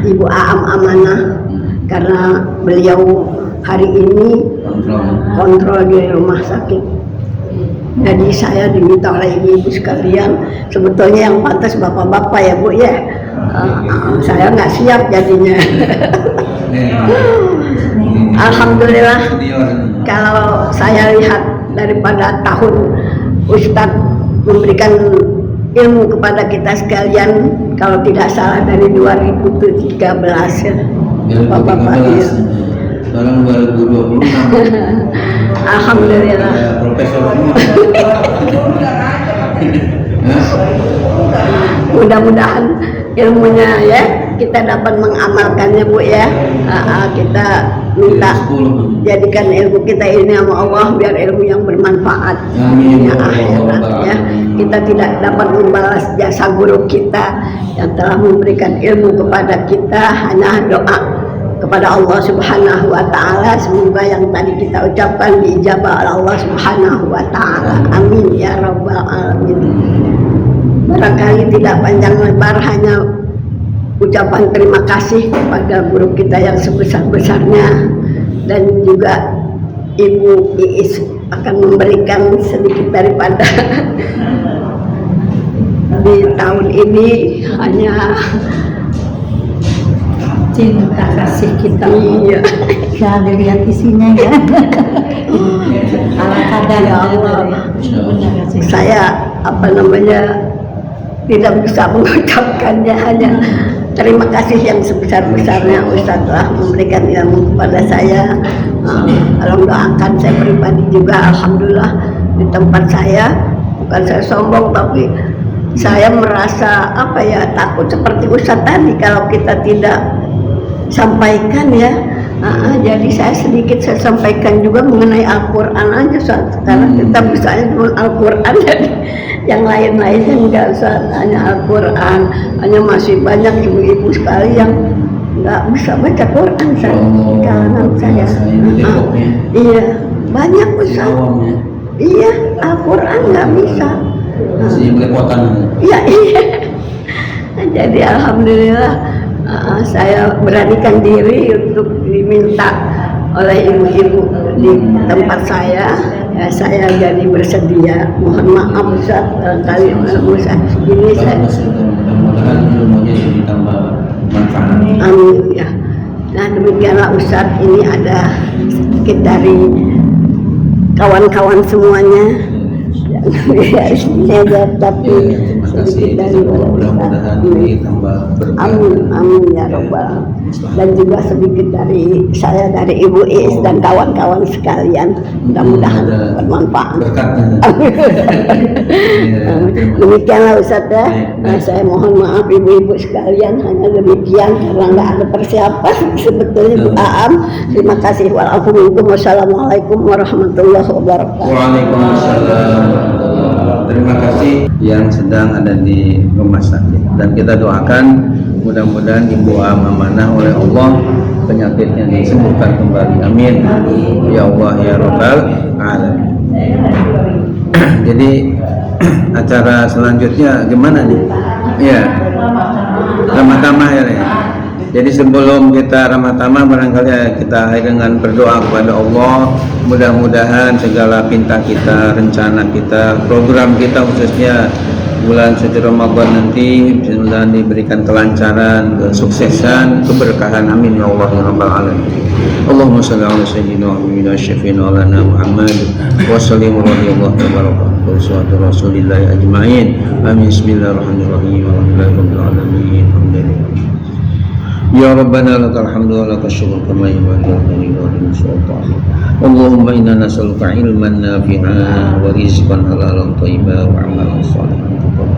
Ibu Aam Amanah, karena beliau hari ini kontrol di rumah sakit. Jadi saya diminta oleh ibu-ibu sekalian, sebetulnya yang pantas bapak-bapak ya Bu ya, saya nggak siap jadinya. Alhamdulillah, kalau saya lihat daripada tahun Ustadz memberikan ilmu kepada kita sekalian, kalau tidak salah dari 2013 ya, bapak-bapak ya. Sekarang 2020. Alhamdulillah. Profesor. Mudah-mudahan ilmunya ya kita dapat mengamalkannya Bu ya. Kita minta jadikan ilmu kita ini sama Allah biar ilmu yang bermanfaat dunia akhirat ya. Kita tidak dapat membalas jasa guru kita yang telah memberikan ilmu kepada kita, hanya doa kepada Allah Subhanahu wa Ta'ala, semoga yang tadi kita ucapkan diijabah oleh Allah Subhanahu wa Ta'ala. Amin ya rabbal alamin. Barangkali tidak panjang lebar, hanya ucapan terima kasih kepada guru kita yang sebesar-besarnya, dan juga Ibu Iis akan memberikan sedikit daripada di tahun ini, hanya cinta kasih kita. Iya. Saya lihat isinya ya. Ala kadar Ya Allah. Saya tidak bisa mengucapkannya, hanya terima kasih yang sebesar-besarnya Ustaz telah memberikan ilmu kepada saya. Tolong doakan saya pribadi juga, alhamdulillah di tempat saya, bukan saya sombong tapi saya merasa takut seperti Ustaz tadi kalau kita tidak sampaikan ya. Jadi saya sampaikan juga mengenai Al-Quran aja, karena kita bisanya cuma Al-Quran, jadi yang lain-lainnya enggak usah, hanya Al-Quran. Hanya masih banyak ibu-ibu sekali yang nggak bisa baca Quran di kalangan saya. Iya, banyak Ustaz. Iya, Al-Quran nggak bisa. Iya. Jadi alhamdulillah, saya beranikan diri untuk diminta oleh ibu-ibu di tempat saya. Ya, saya jadi bersedia. Mohon maaf Ustaz, barangkali Ustaz ini saya. Mudah-mudahan ilmunya ditambah manfaat. Amin ya. Nah demikianlah Ustaz, ini ada sedikit dari kawan-kawan semuanya. Ya, tapi kasih mudah-mudahan ini tambah berkah. Amin, amin ya robbal. Dan juga sedikit dari saya, dari Ibu Is dan kawan-kawan sekalian, mudah-mudahan bermanfaat. Berkatnya. Demikianlah Ustaz ya. Nah, saya mohon maaf ibu-ibu sekalian, hanya demikian karena nggak ada persiapan sebetulnya Bu Aam. Terima kasih. Wassalamualaikum warahmatullahi wabarakatuh. Waalaikumsalam. Terima kasih yang sedang ada di rumah sakit, dan kita doakan mudah-mudahan Ibu Am amanah oleh Allah, penyakitnya disembuhkan kembali. Amin. Ya Allah ya Rabbal alamin. Jadi acara selanjutnya gimana nih? Ya, ramah-tamah ya. Jadi sebelum kita ramah-tamah, barangkali kita akhiri dengan berdoa kepada Allah. Mudah-mudahan segala pinta kita, rencana kita, program kita khususnya bulan suci Ramadan nanti mudah-mudahan diberikan kelancaran, kesuksesan, keberkahan. Amin ya Allah ya Rabbal alamin. Allahumma shalli ala sayyidina wa habibina syafiina lana Muhammad wa sallim radhiyallahu tabaraka wa salatu rasulillah ajma'in. Amin. Bismillahirrahmanirrahim. Alhamdulillahirabbil alamin. Alhamdulillah. Ya Rabbana lakal hamdu wa lakal syukur kama yanbaghi li jalali sultanik. Allahumma inna nas'aluka ilman nafi'an wa rizqan halalan thayyiban wa 'amalan shalihan taqabbal.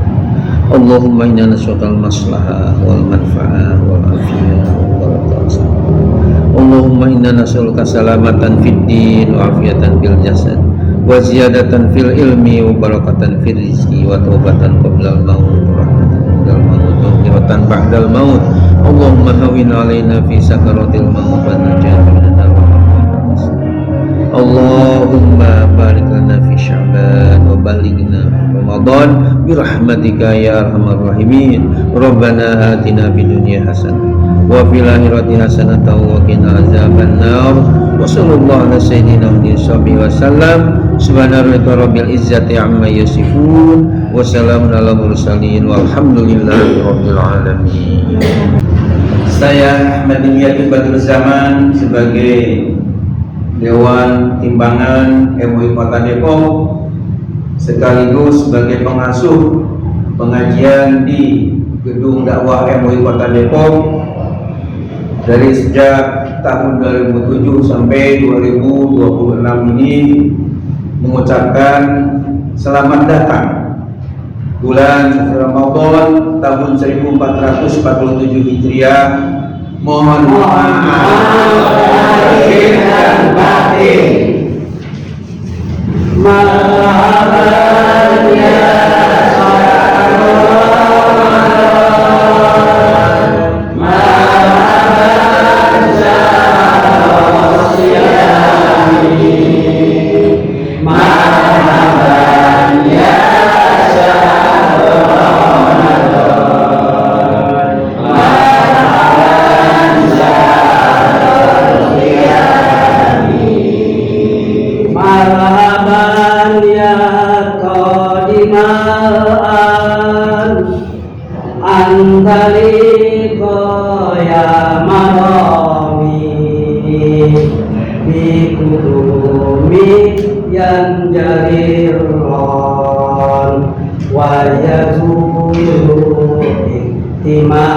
Allahumma inna nas'aluka al-maslahah wal manfa'ah wal afiyah wal barakah. Allahumma inna nas'aluka salamatan fid din wa afiyatan fil jasad wa ziyadatan fil ilmi wa barakatan fil rizqi wa taubatan qabla al-maut wa rahmatan ba'dal maut wa rahmatan ba'dal maut. Allahumma hawwin 'alaina fi sakaratil maut wa najjina minan nar. Allahumma barik lana fi Sya'ban wa balighna Ramadan bi rahmatika ya arhamar rahimin. Rabbana atina fid dunya hasanah wa fil akhirati hasanah wa qina azaban nar. Wa sallallahu ala sayyidina Muhammadin wa sallam. Subhana rabbika rabbil izzati amma yasifun wa salamun ala mursalin walhamdulillahi rabbil alamin. Saya Ahmad Dimyati Badrul Zaman sebagai Dewan Timbangan MUI Kota Depok sekaligus sebagai pengasuh pengajian di Gedung Dakwah MUI Kota Depok dari sejak tahun 2007 sampai 2026 ini mengucapkan selamat datang bulan suci Ramadan tahun 1447 Hijriah. Mohon maaf lahir dan batin. Marhaban ya yang jaliron wa yazulu iktimami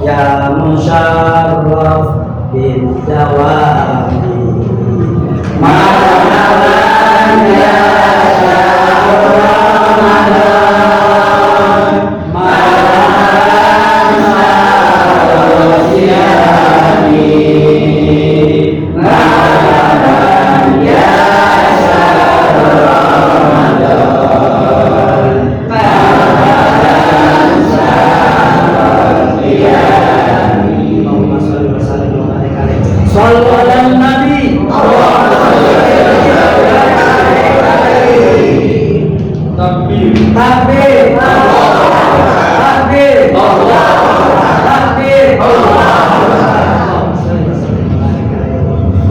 ya musharraf bin dawam